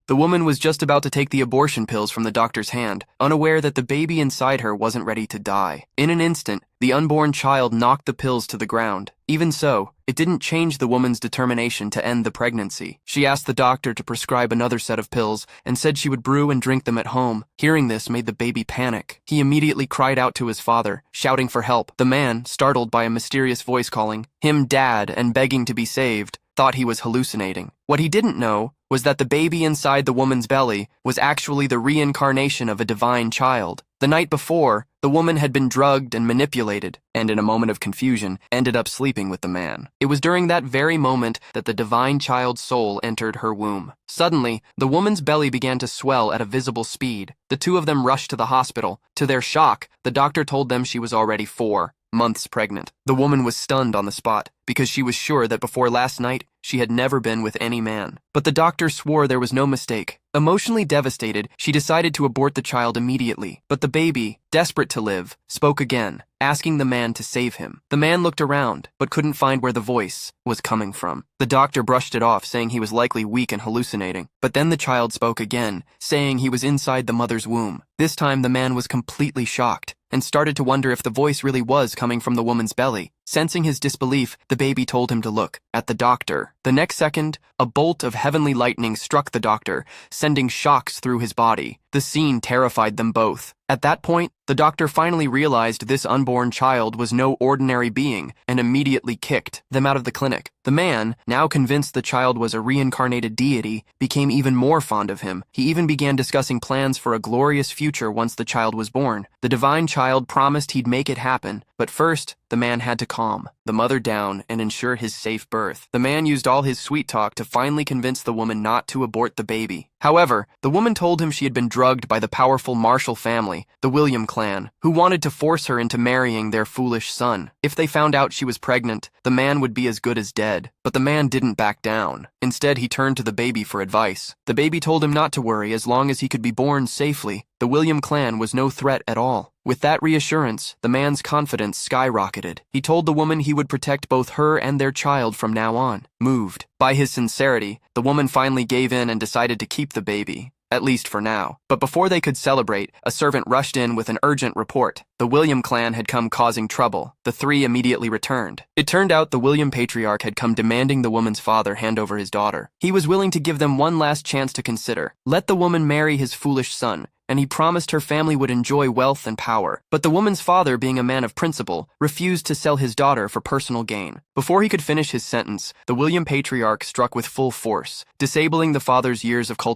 The woman was just about to take the abortion pills from the doctor's hand, unaware that the baby inside her wasn't ready to die. In an instant, the unborn child knocked the pills to the ground. Even so, it didn't change the woman's determination to end the pregnancy. She asked the doctor to prescribe another set of pills and said she would brew and drink them at home. Hearing this made the baby panic. He immediately cried out to his father, shouting for help. The man, startled by a mysterious voice calling him Dad and begging to be saved, thought he was hallucinating. What he didn't know was that the baby inside the woman's belly was actually the reincarnation of a divine child. The night before, the woman had been drugged and manipulated, and in a moment of confusion, ended up sleeping with the man. It was during that very moment that the divine child's soul entered her womb. Suddenly, the woman's belly began to swell at a visible speed. The two of them rushed to the hospital. To their shock, the doctor told them she was already 4 months pregnant. The woman was stunned on the spot, because she was sure that before last night, she had never been with any man. But the doctor swore there was no mistake. Emotionally devastated, she decided to abort the child immediately. But the baby, desperate to live, spoke again, asking the man to save him. The man looked around, but couldn't find where the voice was coming from. The doctor brushed it off, saying he was likely weak and hallucinating. But then the child spoke again, saying he was inside the mother's womb. This time the man was completely shocked and started to wonder if the voice really was coming from the woman's belly. Sensing his disbelief, the baby told him to look at the doctor. The next second, a bolt of heavenly lightning struck the doctor, sending shocks through his body. The scene terrified them both. At that point, the doctor finally realized this unborn child was no ordinary being and immediately kicked them out of the clinic. The man, now convinced the child was a reincarnated deity, became even more fond of him. He even began discussing plans for a glorious future once the child was born. The divine child promised he'd make it happen, but first, the man had to calm the mother down and ensure his safe birth. The man used all his sweet talk to finally convince the woman not to abort the baby. However, the woman told him she had been drugged by the powerful Marshall family, the William clan, who wanted to force her into marrying their foolish son. If they found out she was pregnant, the man would be as good as dead. But the man didn't back down. Instead, he turned to the baby for advice. The baby told him not to worry as long as he could be born safely. The William clan was no threat at all. With that reassurance, the man's confidence skyrocketed. He told the woman he would protect both her and their child from now on. Moved by his sincerity, the woman finally gave in and decided to keep the baby, at least for now. But before they could celebrate, a servant rushed in with an urgent report. The William clan had come causing trouble. The three immediately returned. It turned out the William patriarch had come demanding the woman's father hand over his daughter. He was willing to give them one last chance to consider. Let the woman marry his foolish son, and he promised her family would enjoy wealth and power. But the woman's father, being a man of principle, refused to sell his daughter for personal gain. Before he could finish his sentence, the William patriarch struck with full force, disabling the father's years of cultivation.